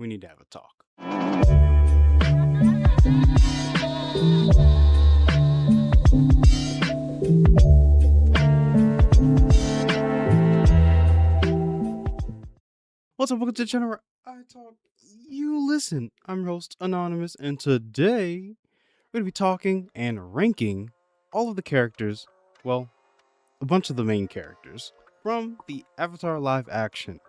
We need to have a talk. What's up? Welcome to the channel where I talk, you listen. I'm your host, Anonymous, and today we're going to be talking and ranking all of the characters, well, a bunch of the main characters from the Avatar live action.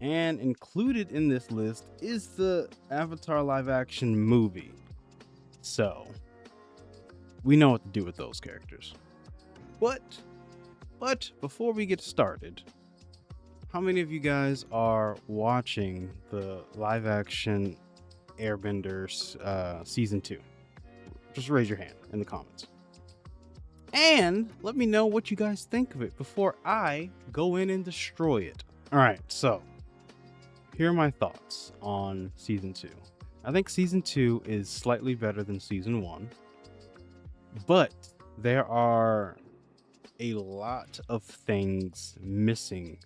And included in this list is the Avatar live action movie. So, we know what to do with those characters. But before we get started, how many of you guys are watching the live action Airbenders season 2? Just raise your hand in the comments. And let me know what you guys think of it before I go in and destroy it. Alright, so here are my thoughts on season 2. I think season 2 is slightly better than season 1, but there are a lot of things missing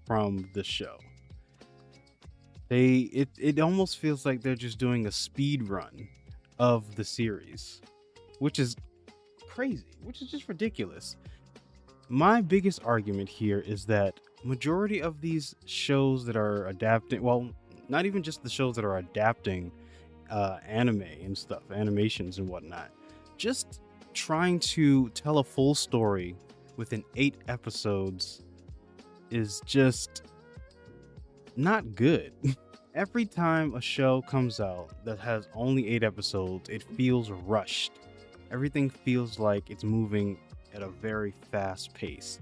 from the show. It almost feels like they're just doing a speed run of the series, which is crazy, which is just ridiculous. My biggest argument here is that majority of these shows that are adapting, well, not even just the shows that are adapting anime and stuff, animations and whatnot, just trying to tell a full story within 8 episodes is just not good. Every time a show comes out that has only 8 episodes, it feels rushed. Everything feels like it's moving at a very fast pace.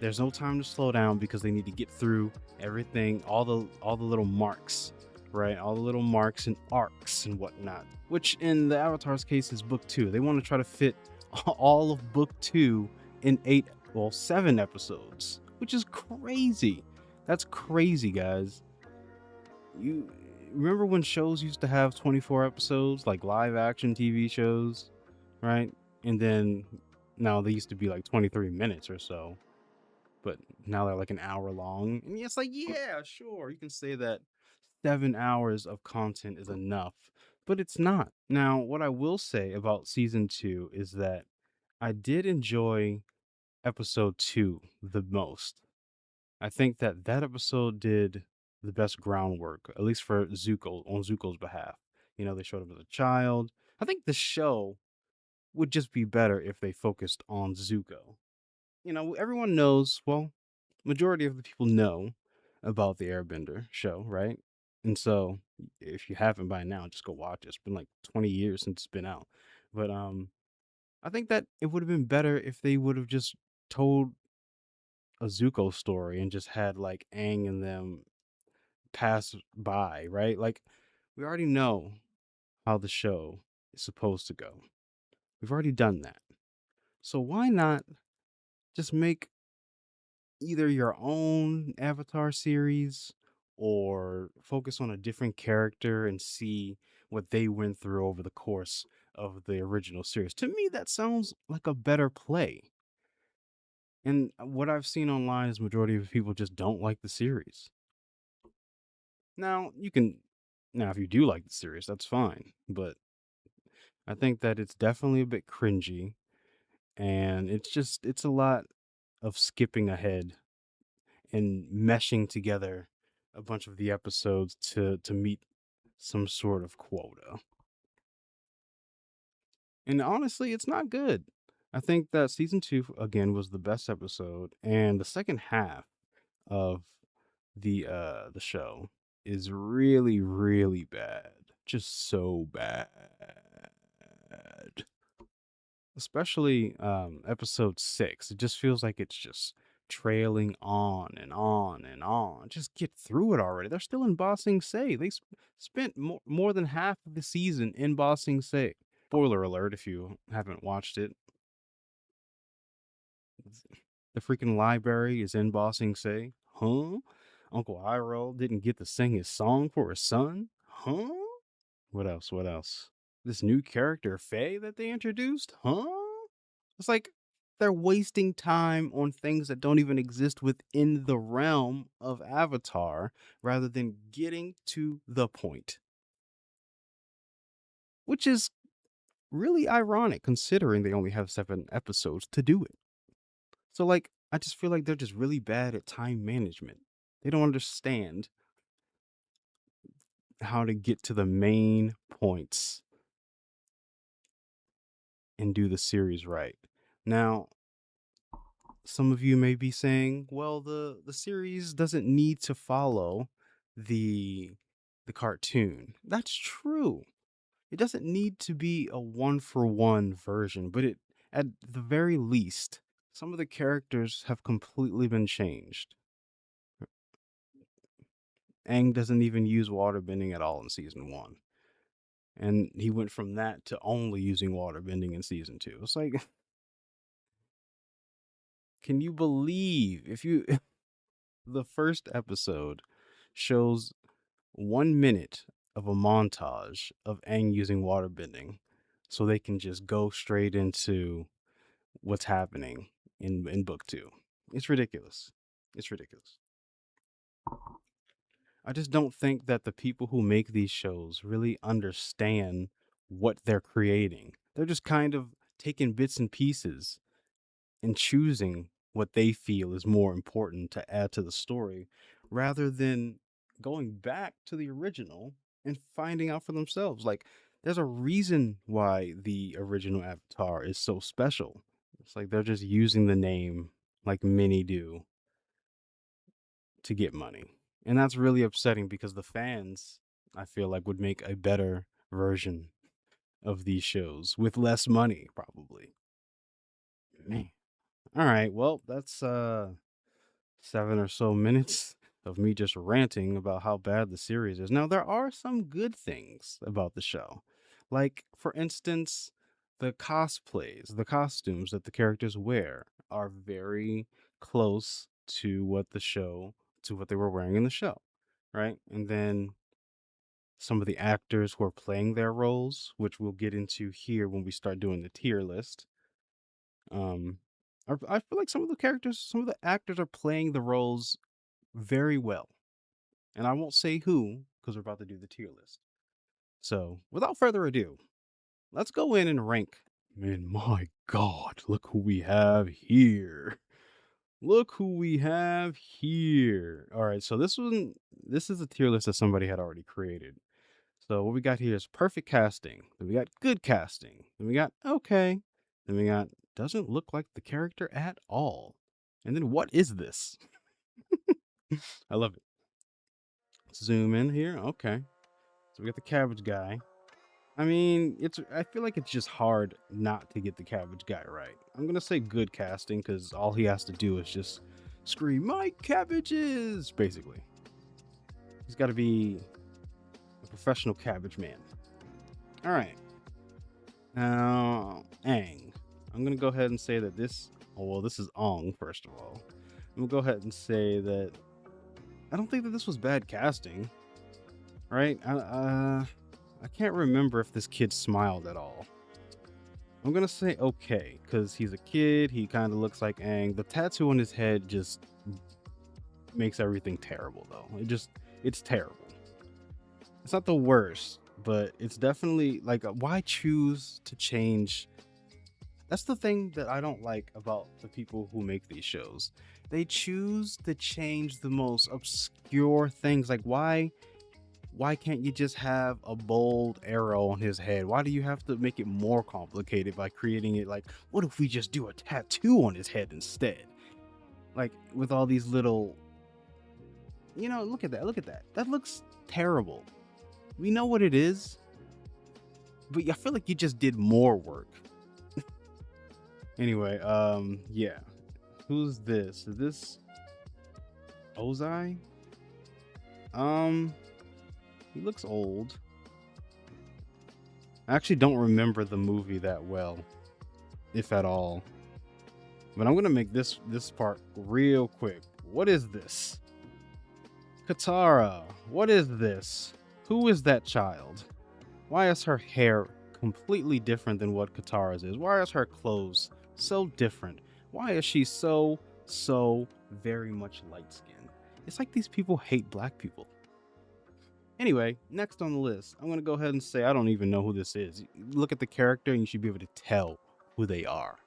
There's no time to slow down because they need to get through everything, all the little marks, right? All the little marks and arcs and whatnot, which in the Avatar's case is book 2. They want to try to fit all of book 2 in 7 episodes, which is crazy. That's crazy, guys. You remember when shows used to have 24 episodes, like live action TV shows, right? And then now they used to be like 23 minutes or so, but now they're like an hour long. And it's like, yeah, sure, you can say that 7 hours of content is enough, but it's not. Now, what I will say about season 2 is that I did enjoy episode 2 the most. I think that episode did the best groundwork, at least for Zuko, on Zuko's behalf. You know, they showed him as a child. I think the show would just be better if they focused on Zuko. You know, everyone knows, well, majority of the people know about the Airbender show, right? And so if you haven't by now, just go watch it. It's been like 20 years since it's been out. But I think that it would have been better if they would have just told a Zuko story and just had like Aang and them pass by, right? Like we already know how the show is supposed to go. We've already done that. So why not just make either your own Avatar series or focus on a different character and see what they went through over the course of the original series? To me, that sounds like a better play. And what I've seen online is majority of people just don't like the series. Now, if you do like the series, that's fine. But I think that it's definitely a bit cringy, and it's a lot of skipping ahead and meshing together a bunch of the episodes to meet some sort of quota. And honestly, it's not good. I think that season 2 again was the best episode, and the second half of the show is really, really bad. Just so bad. Especially episode 6. It just feels like it's just trailing on and on and on. Just get through it already. They're still in Ba Sing Se. They spent more than half of the season in Ba Sing Se. Spoiler alert if you haven't watched it. The freaking library is in Ba Sing Se. Huh? Uncle Iroh didn't get to sing his song for his son? Huh? What else? What else? This new character, Faye, that they introduced? Huh? It's like, They're wasting time on things that don't even exist within the realm of Avatar rather than getting to the point, which is really ironic considering they only have 7 episodes to do it. So, like, I just feel like they're just really bad at time management. They don't understand how to get to the main points and do the series right. Now, some of you may be saying, well, the series doesn't need to follow the the cartoon. That's true. It doesn't need to be a one for one version, but it at the very least, some of the characters have completely been changed. Aang doesn't even use waterbending at all in season 1. And he went from that to only using waterbending in season 2. It's like, can you believe if you the first episode shows 1 minute of a montage of Aang using waterbending so they can just go straight into what's happening in book 2. It's ridiculous. It's ridiculous. I just don't think that the people who make these shows really understand what they're creating. They're just kind of taking bits and pieces and choosing what they feel is more important to add to the story rather than going back to the original and finding out for themselves. Like, there's a reason why the original Avatar is so special. It's like they're just using the name like many do to get money. And that's really upsetting because the fans, I feel like, would make a better version of these shows with less money, probably. Man. All right, well, that's 7 or so minutes of me just ranting about how bad the series is. Now, there are some good things about the show. Like, for instance, the cosplays, the costumes that the characters wear are very close to what they were wearing in the show, right? And then some of the actors who are playing their roles, which we'll get into here when we start doing the tier list, um, I feel like some of the actors are playing the roles very well. And I won't say who because we're about to do the tier list. So, without further ado, let's go in and rank. Man, my God, look who we have here. Look who we have here. All right, so this is a tier list that somebody had already created. So what we got here is perfect casting. Then we got good casting. Then we got okay. Then we got doesn't look like the character at all. And then what is this? I love it. Zoom in here. Okay. So we got the cabbage guy. I mean, I feel like it's just hard not to get the cabbage guy right. I'm gonna say good casting because all he has to do is just scream "My cabbages!" Basically, he's got to be a professional cabbage man. All right, now Aang. I'm gonna go ahead and say that this. Oh well, this is Ong first of all. I'm gonna go ahead and say that I don't think that this was bad casting. Right? I can't remember if this kid smiled at all. I'm gonna say okay, because he's a kid, he kind of looks like Aang. The tattoo on his head just makes everything terrible, though. It's terrible. It's not the worst, but it's definitely like, why choose to change? That's the thing that I don't like about the people who make these shows. They choose to change the most obscure things. Like, why can't you just have a bold arrow on his head? Why do you have to make it more complicated by creating it like, what if we just do a tattoo on his head instead? Like, with all these little, look at that. Look at that. That looks terrible. We know what it is, but I feel like you just did more work. Anyway, yeah. Who's this? Is this Ozai? He looks old. I actually don't remember the movie that well, if at all. But I'm gonna make this part real quick. What is this? Katara, what is this? Who is that child? Why is her hair completely different than what Katara's is? Why is her clothes so different? Why is she so very much light skinned? It's like these people hate black people. Anyway, next on the list, I'm gonna go ahead and say I don't even know who this is. Look at the character and you should be able to tell who they are.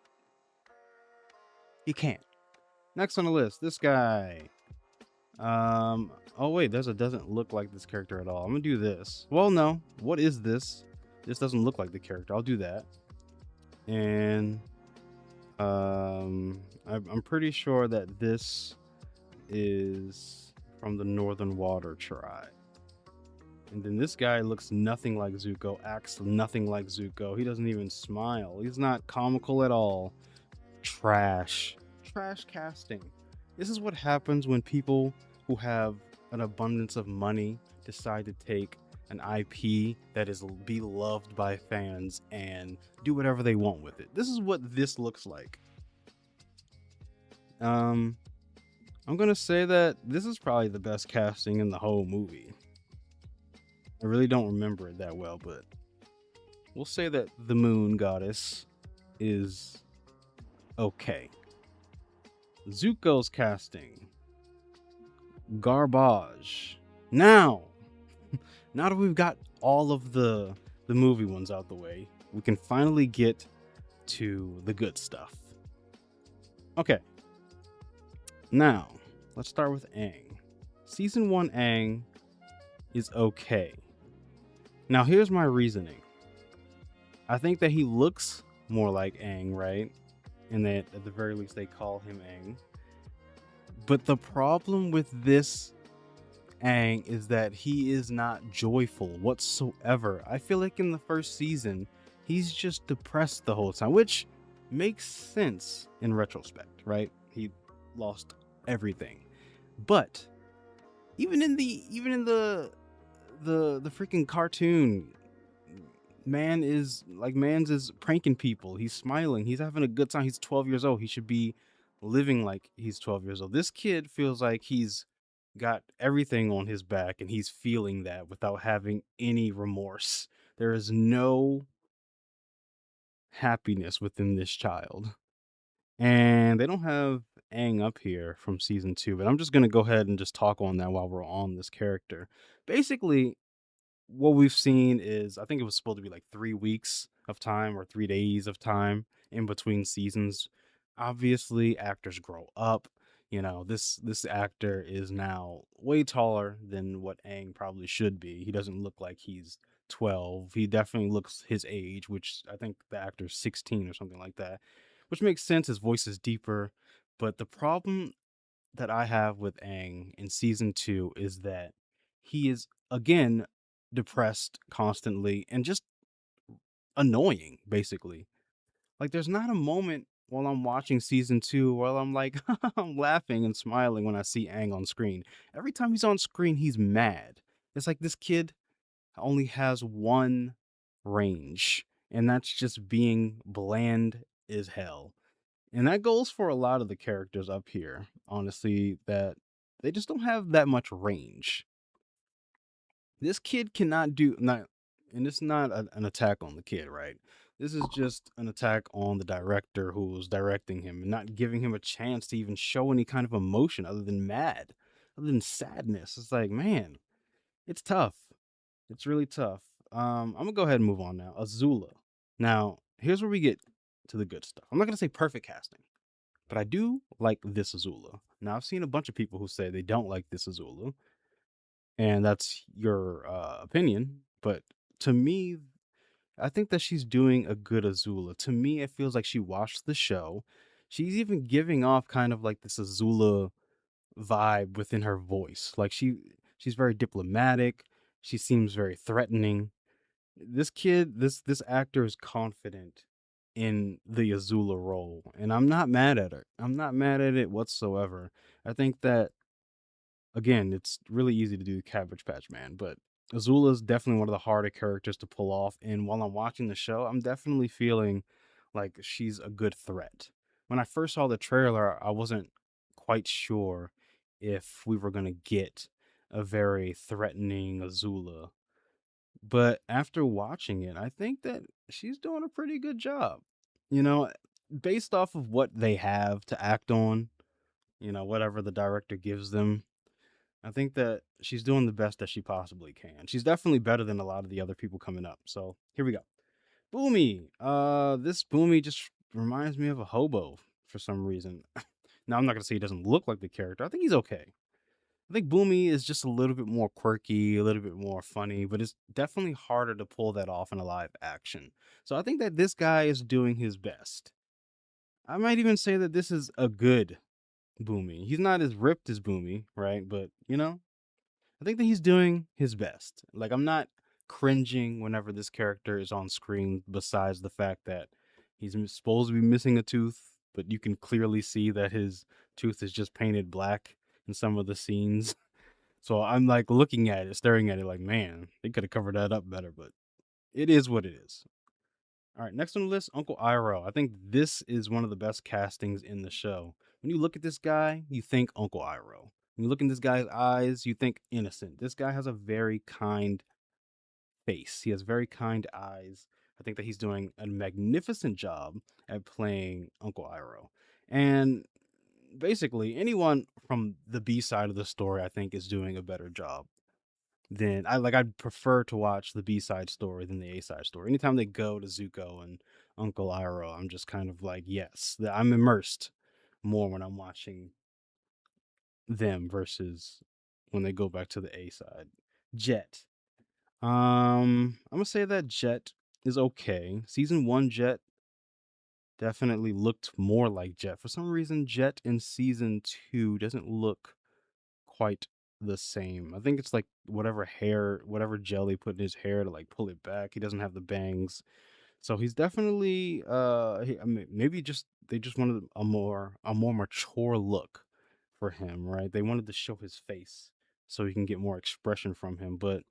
You can't. Next on the list, this guy. Oh wait, there's a doesn't look like this character at all. I'm gonna do this. Well, no. What is this? This doesn't look like the character. I'll do that. And I'm pretty sure that this is from the Northern Water Tribe. And then this guy looks nothing like Zuko, acts nothing like Zuko. He doesn't even smile. He's not comical at all. Trash. Trash casting. This is what happens when people who have an abundance of money decide to take an IP that is beloved by fans and do whatever they want with it. This is what this looks like. I'm gonna say that this is probably the best casting in the whole movie. I really don't remember it that well, but we'll say that the Moon Goddess is okay. Zuko's casting, garbage. Now that we've got all of the movie ones out the way, we can finally get to the good stuff. Okay. Now, let's start with Aang. Season 1 Aang is okay. Now, here's my reasoning. I think that he looks more like Aang, right? And that at the very least they call him Aang. But the problem with this Aang is that he is not joyful whatsoever. I feel like in the first season, he's just depressed the whole time, which makes sense in retrospect, right? He lost everything. But even in the freaking cartoon, Mans is pranking people. He's smiling. He's having a good time. He's 12 years old. He should be living like he's 12 years old. This kid feels like he's got everything on his back and he's feeling that without having any remorse. There is no happiness within this child. And they don't have Aang up here from season 2, but I'm just going to go ahead and just talk on that while we're on this character. Basically, what we've seen is I think it was supposed to be like 3 weeks of time or 3 days of time in between seasons. Obviously, actors grow up. You know, this actor is now way taller than what Aang probably should be. He doesn't look like he's 12. He definitely looks his age, which I think the actor's 16 or something like that, which makes sense. His voice is deeper. But the problem that I have with Aang in season 2 is that he is again depressed constantly and just annoying, basically. Like there's not a moment while I'm watching season 2 where I'm like I'm laughing and smiling when I see Aang on screen. Every time he's on screen, he's mad. It's like this kid only has one range, and that's just being bland as hell. And that goes for a lot of the characters up here, honestly, that they just don't have that much range. This kid cannot do not, and it's not an attack on the kid, right? This is just an attack on the director who's directing him and not giving him a chance to even show any kind of emotion other than mad, other than sadness. It's like, man, it's tough. It's really tough. I'm gonna go ahead and move on now. Azula. Now, here's where we get to the good stuff. I'm not gonna say perfect casting, but I do like this Azula. Now, I've seen a bunch of people who say they don't like this Azula, and that's your opinion. But to me, I think that she's doing a good Azula. To me, it feels like she watched the show. She's even giving off kind of like this Azula vibe within her voice. Like she's very diplomatic. She seems very threatening. This actor is confident in the Azula role, and I'm not mad at her. I'm not mad at it whatsoever. I think that again, it's really easy to do Cabbage Patch Man, but Azula is definitely one of the harder characters to pull off. And while I'm watching the show, I'm definitely feeling like she's a good threat. When I first saw the trailer, I wasn't quite sure if we were gonna get a very threatening Azula, but after watching it, I think that she's doing a pretty good job. You know, based off of what they have to act on, whatever the director gives them, I think that she's doing the best that she possibly can. She's definitely better than a lot of the other people coming up. So here we go. Boomy. This Boomy just reminds me of a hobo for some reason. Now I'm not gonna say he doesn't look like the character. I think he's okay. I think Boomy is just a little bit more quirky, a little bit more funny, but it's definitely harder to pull that off in a live action. So I think that this guy is doing his best. I might even say that this is a good Boomy. He's not as ripped as Boomy, right? But I think that he's doing his best. Like, I'm not cringing whenever this character is on screen, besides the fact that supposed to be missing a tooth, but you can clearly see that his tooth is just painted black in some of the scenes. So I'm like looking at it, staring at it like, man, they could have covered that up better, but it is what it is. All right, next on the list, Uncle Iroh. I think this is one of the best castings in the show. When you look at this guy, you think Uncle Iroh. When you look in this guy's eyes, you think innocent. This guy has a very kind face. He has very kind eyes. I think that he's doing a magnificent job at playing Uncle Iroh. And basically, anyone from the B side of the story, I think, is doing a better job then I'd prefer to watch the B side story than the A side story. Anytime they go to Zuko and Uncle Iroh, I'm just kind of like, yes, I'm immersed more when I'm watching them versus when they go back to the A side. Jet. I'm gonna say that Jet is okay. Season one Jet definitely looked more like Jet. For some reason, Jet in season two doesn't look quite the same. I think it's like whatever gel they put in his hair to like pull it back. He doesn't have the bangs. So he's definitely I mean, maybe just they just wanted a more mature look for him, right? They wanted to show his face so he can get more expression from him, but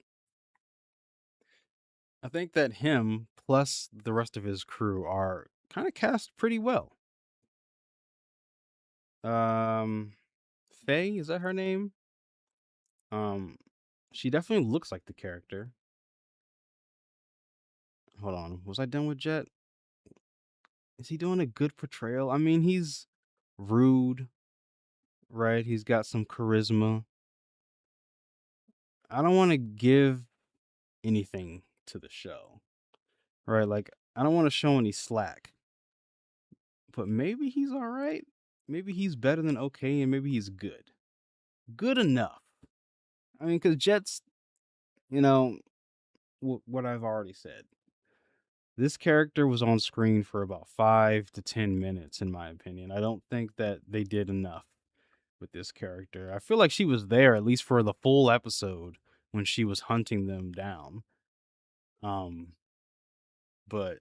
I think that him plus the rest of his crew are kind of cast pretty well. Um Faye, is that her name? Um she definitely looks like the character. Hold on. Was I done with Jet? Is he doing a good portrayal? I mean, he's rude, right? He's got some charisma. I don't want to give anything to the show, right? Like, I don't want to show any slack, but maybe he's all right. Maybe he's better than okay, and maybe he's good. Good enough. I mean, because Jet's, you know, what I've already said. This character was on screen for about 5 to 10 minutes, in my opinion. I don't think that they did enough with this character. I feel like she was there at least for the full episode when she was hunting them down. Um, but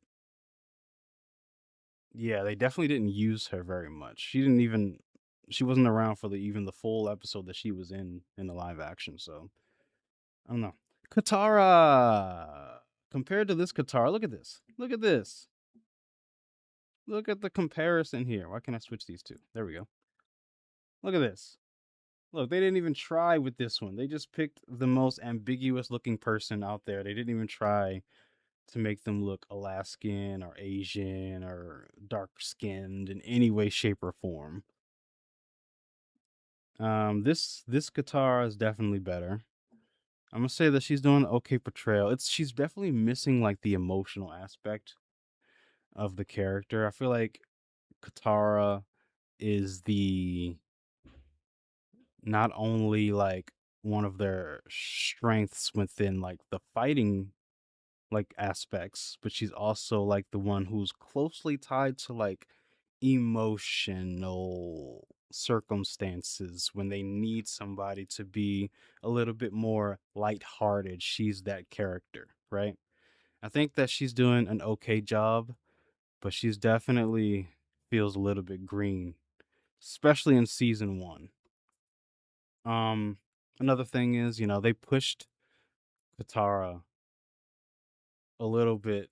yeah, they definitely didn't use her very much. She wasn't around for the full episode that she was in the live action. So I don't know. Katara. Compared to this Katara, look at this. Look at this. Look at the comparison here. Why can't I switch these two? There we go. Look at this. Look, they didn't even try with this one. They just picked the most ambiguous looking person out there. They didn't even try to make them look Alaskan or Asian or dark skinned in any way, shape, or form. This guitar is definitely better. I'm gonna say that she's doing an okay portrayal. She's definitely missing like the emotional aspect of the character. I feel like Katara is the not only like one of their strengths within like the fighting like aspects, but she's also like the one who's closely tied to like emotional circumstances when they need somebody to be a little bit more lighthearted. She's that character, right? I think that she's doing an okay job, but she's definitely feels a little bit green, especially in season one. Um, Another thing is, they pushed Katara a little bit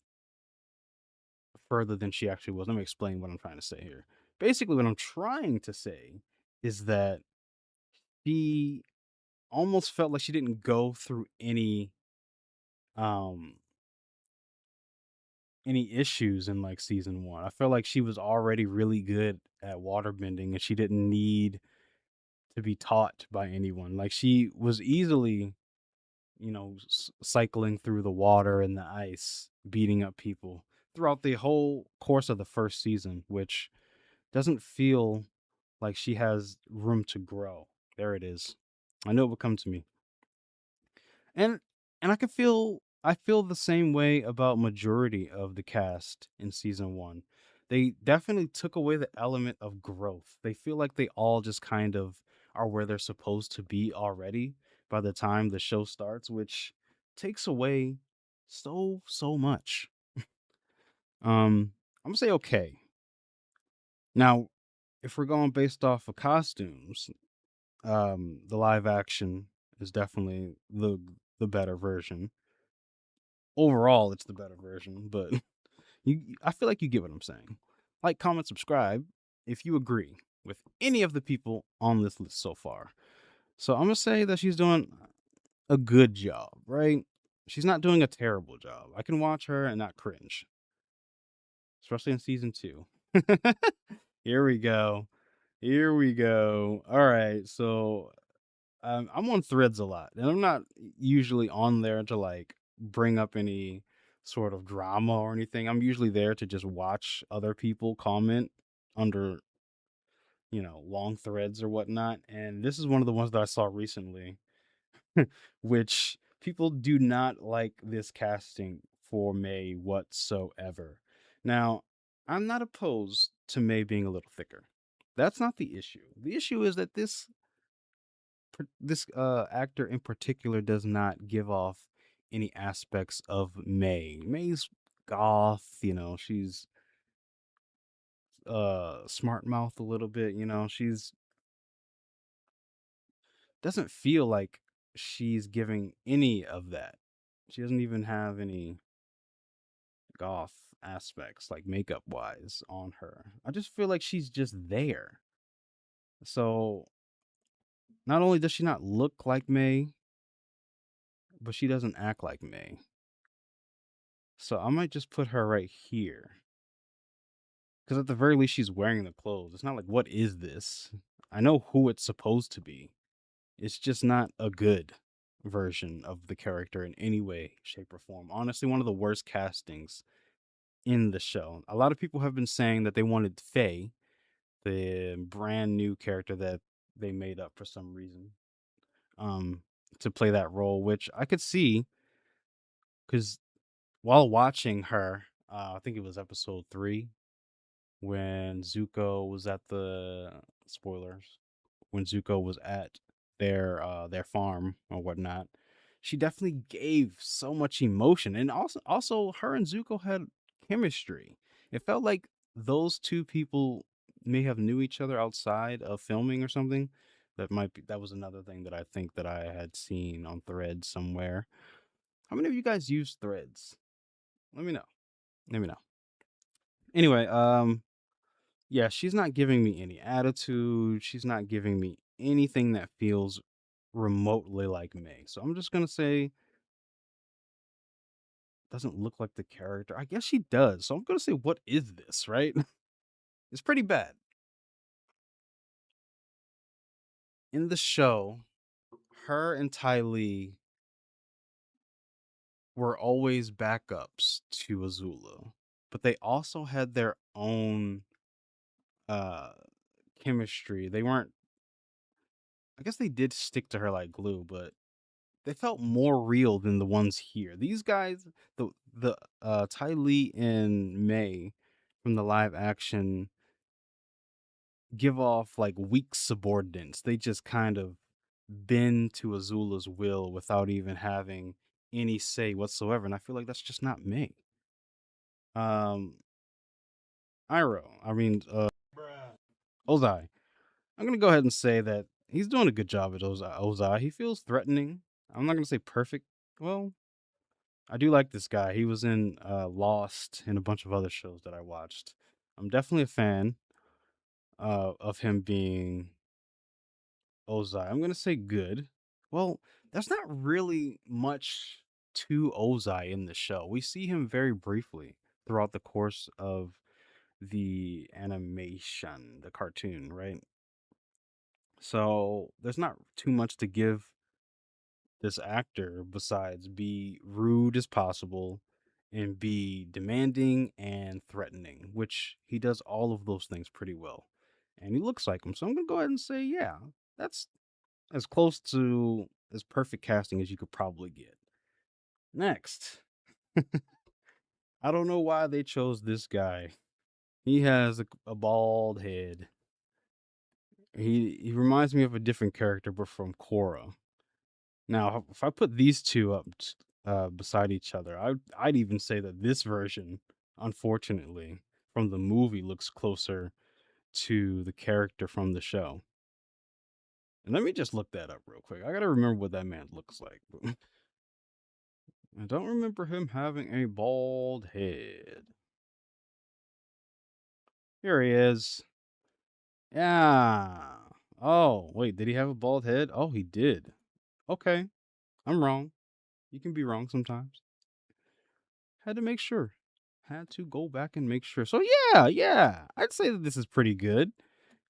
further than she actually was. Let me explain what I'm trying to say here. Basically, what I'm trying to say is that she almost felt like she didn't go through any um any issues in like season one. I felt like she was already really good at waterbending and she didn't need to be taught by anyone. Like she was easily, cycling through the water and the ice, beating up people throughout the whole course of the first season, which doesn't feel like she has room to grow. There it is. I know it would come to me. And I feel the same way about majority of the cast in season 1. They definitely took away the element of growth. They feel like they all just kind of are where they're supposed to be already by the time the show starts, which takes away so much. I'm gonna say okay. Now, if we're going based off of costumes, the live action is definitely the better version. Overall, it's the better version, but I feel like you get what I'm saying. Like, comment, subscribe if you agree with any of the people on this list so far. So I'm gonna say that she's doing a good job, right? She's not doing a terrible job. I can watch her and not cringe, especially in season 2. Here we go. Here we go. All right, so I'm on Threads a lot, and I'm not usually on there to like bring up any sort of drama or anything. I'm usually there to just watch other people comment under, long threads or whatnot. And this is one of the ones that I saw recently, which people do not like this casting for May whatsoever. Now, I'm not opposed to May being a little thicker. That's not the issue. The issue is that this actor in particular does not give off any aspects of May. May's goth, she's smart mouth a little bit, she's doesn't feel like she's giving any of that. She doesn't even have any goth aspects like makeup wise on her. I just feel like she's just there. So not only does she not look like May, but she doesn't act like May. So I might just put her right here. Because at the very least, she's wearing the clothes. It's not like, what is this? I know who it's supposed to be. It's just not a good version of the character in any way, shape, or form. Honestly, one of the worst castings in the show. A lot of people have been saying that they wanted Faye, the brand new character that they made up for some reason, um, to play that role, which I could see because while watching her, I think it was episode 3, when Zuko was at the spoilers, when Zuko was at their farm or whatnot, she definitely gave so much emotion, and also her and Zuko had chemistry. It felt like those two people may have knew each other outside of filming or something. That was another thing that I think that I had seen on Threads somewhere. How many of you guys use Threads? Let me know. Let me know. Anyway, yeah, she's not giving me any attitude. She's not giving me anything that feels remotely like May. So I'm just gonna say doesn't look like the character. I guess she does. So I'm gonna say, what is this, right? It's pretty bad. In the show, her and Ty Lee were always backups to Azula. But they also had their own uh chemistry. They weren't I guess they did stick to her like glue, but they felt more real than the ones here. These guys, the Ty Lee and May from the live action give off like weak subordinates. They just kind of bend to Azula's will without even having any say whatsoever. And I feel like that's just not May. Um, Ozai. I'm gonna go ahead and say that he's doing a good job at Ozai. He feels threatening. I'm not gonna say perfect. Well, I do like this guy. He was in Lost and a bunch of other shows that I watched. I'm definitely a fan of him being Ozai. I'm gonna say good. Well, there's not really much to Ozai in the show. We see him very briefly. throughout the course of the animation, the cartoon, right? So there's not too much to give this actor besides be rude as possible and be demanding and threatening, which he does all of those things pretty well. And he looks like him. So I'm going to go ahead and say, yeah, that's as close to as perfect casting as you could probably get. Next, I don't know why they chose this guy. He has a bald head. He reminds me of a different character, but from Korra. Now, if I put these two up beside each other, I'd even say that this version, unfortunately, from the movie looks closer to the character from the show. And let me just look that up real quick. I gotta remember what that man looks like. I don't remember him having a bald head. Here he is. Yeah. Oh, wait, did he have a bald head? Oh, he did. Okay, I'm wrong. You can be wrong sometimes. Had to make sure. Had to go back and make sure. So yeah, I'd say that this is pretty good.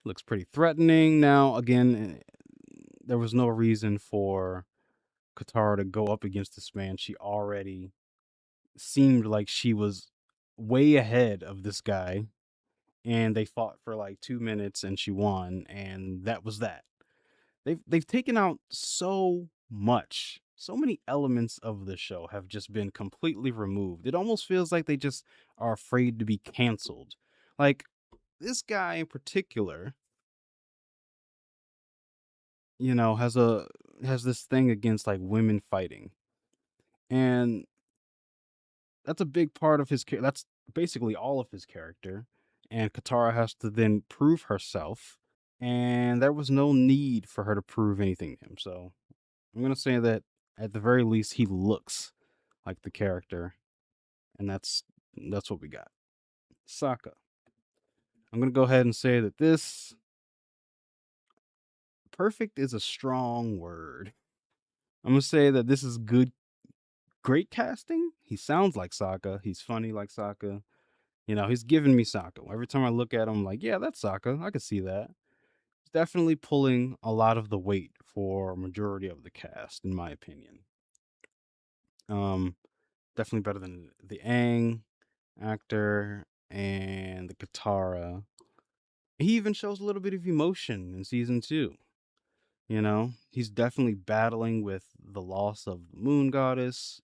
Looks pretty threatening. Now, again, there was no reason for Katara to go up against this man. She already seemed like she was way ahead of this guy, and they fought for like 2 minutes, and she won, and that was that. They've taken out so much. So many elements of the show have just been completely removed. It almost feels like they just are afraid to be canceled. Like this guy in particular, has this thing against like women fighting. And that's a big part of his that's basically all of his character. And Katara has to then prove herself, and there was no need for her to prove anything to him. So I'm gonna say that at the very least he looks like the character, and that's what we got. Sokka. I'm gonna go ahead and say that this perfect is a strong word. I'm gonna say that this is great casting. He sounds like Sokka. He's funny like Sokka. He's giving me Sokka. Every time I look at him, I'm like, yeah, that's Sokka. I can see that. He's definitely pulling a lot of the weight for a majority of the cast, in my opinion. Um, Definitely better than the Aang actor and the Katara. He even shows a little bit of emotion in season 2. He's definitely battling with the loss of the moon goddess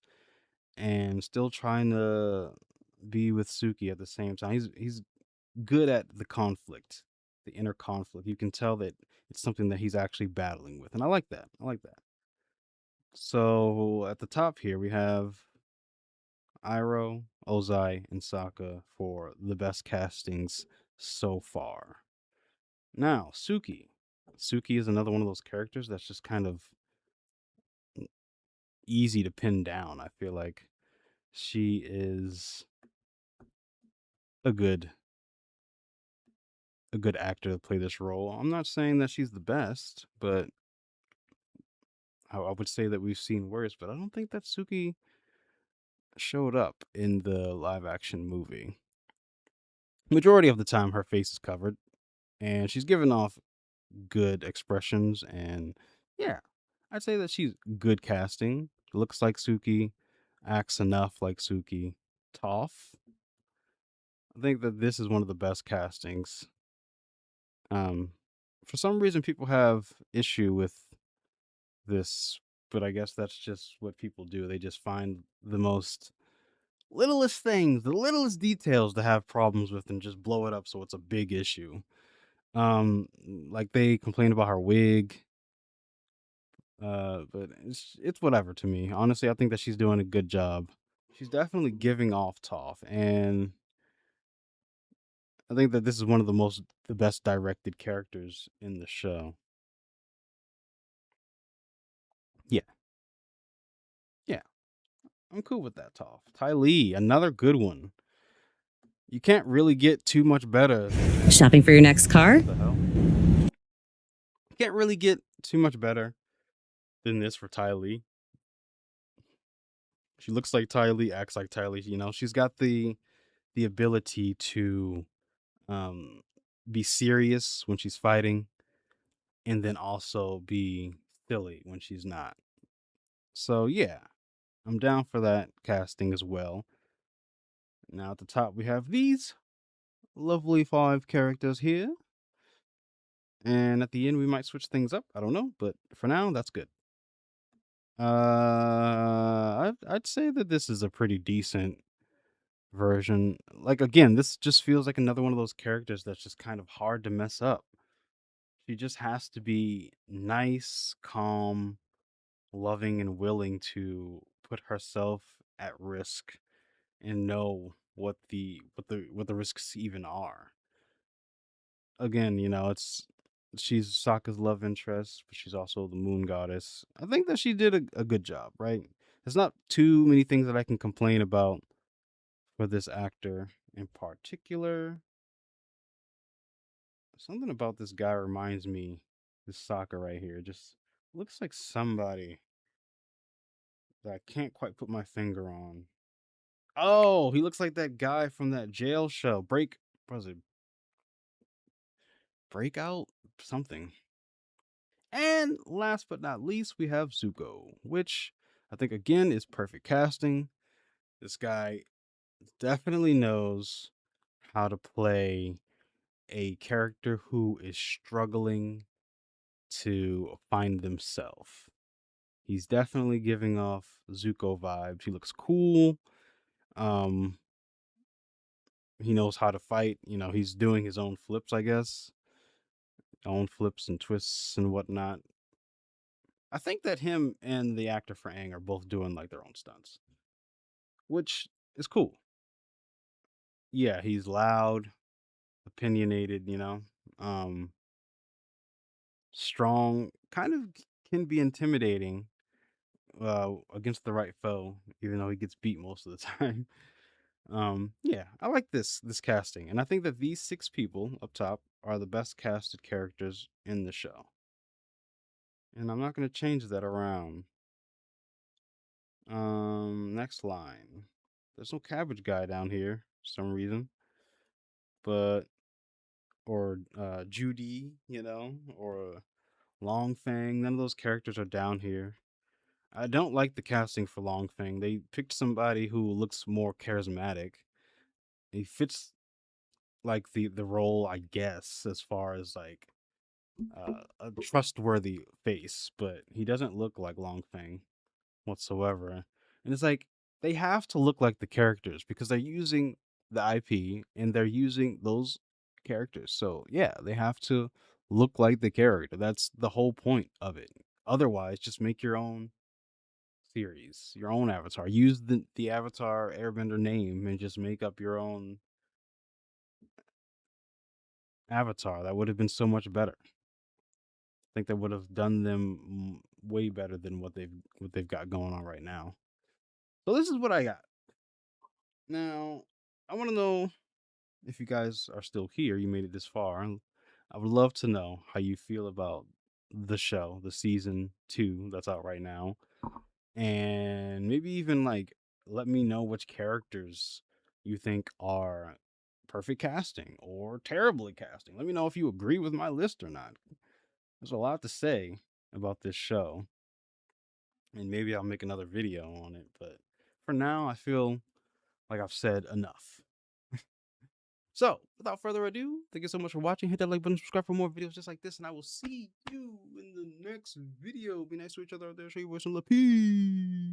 and still trying to be with Suki at the same time. He's good at the conflict, the inner conflict. You can tell that it's something that he's actually battling with, and I like that. I like that. So at the top here we have Iroh, Ozai, and Sokka for the best castings so far. Now, Suki. Suki is another one of those characters that's just kind of easy to pin down. I feel like she is a good a good actor to play this role. I'm not saying that she's the best, but I would say that we've seen worse, but I don't think that Suki showed up in the live action movie. Majority of the time her face is covered and she's giving off good expressions, and yeah, I'd say that she's good casting. Looks like Suki, acts enough like Suki. Toph. I think that this is one of the best castings. Um, for some reason, people have issue with this, but I guess that's just what people do. They just find the most littlest things, the littlest details to have problems with, and just blow it up so it's a big issue. Like they complain about her wig. But it's whatever to me. Honestly, I think that she's doing a good job. She's definitely giving off Toph, and I think that this is one of the best directed characters in the show. Yeah, yeah, I'm cool with that. Toph, Ty Lee, another good one. You can't really get too much better than Shopping for your next car? what the hell? You can't really get too much better than this for Ty Lee. She looks like Ty Lee, acts like Ty Lee. She's got the the ability to um, be serious when she's fighting, and then also be silly when she's not. So yeah, I'm down for that casting as well. Now at the top we have these lovely five characters here, and at the end we might switch things up. I don't know, but for now that's good. I'd say that this is a pretty decent version. Like again, this just feels like another one of those characters that's just kind of hard to mess up. She just has to be nice, calm, loving, and willing to put herself at risk and know what the risks even are. Again, it's she's Sokka's love interest, but she's also the moon goddess. I think that she did a good job, right? There's not too many things that I can complain about for this actor in particular. Something about this guy reminds me, this Sokka right here, just looks like somebody that I can't quite put my finger on. Oh, he looks like that guy from that jail show. What was it? Breakout? Something. And last but not least, we have Zuko, which I think again is perfect casting. This guy definitely knows how to play a character who is struggling to find themselves. He's definitely giving off Zuko vibes. He looks cool. Um, he knows how to fight. He's doing his own flips, I guess, own flips and twists and whatnot. I think that him and the actor for Aang are both doing like their own stunts, which is cool. Yeah, he's loud, opinionated, strong, kind of can be intimidating against the right foe, even though he gets beat most of the time. Yeah, I like this casting, and I think that these six people up top are the best casted characters in the show. And I'm not gonna change that around. Next line. There's no cabbage guy down here for some reason, but or Judy, or Long Fang. None of those characters are down here. I don't like the casting for Long Fang. They picked somebody who looks more charismatic. He fits like the role, I guess, as far as like a trustworthy face, but he doesn't look like Long Fang whatsoever. And it's like they have to look like the characters because they're using the IP and they're using those characters. So yeah, they have to look like the character. That's the whole point of it. Otherwise, just make your own series, your own avatar. Use the Avatar Airbender name and just make up your own avatar. That would have been so much better. I think that would have done them way better than what they've got going on right now. So this is what I got. Now, I want to know if you guys are still here, you made it this far. I would love to know how you feel about the show, the season 2 that's out right now. And maybe even like let me know which characters you think are perfect casting or terribly casting. Let me know if you agree with my list or not. There's a lot to say about this show, and maybe I'll make another video on it. But for now, I feel like I've said enough. So, without further ado, thank you so much for watching. Hit that like button, subscribe for more videos just like this, and I will see you in the next video. Be nice to each other out there. Show you some love. Peace.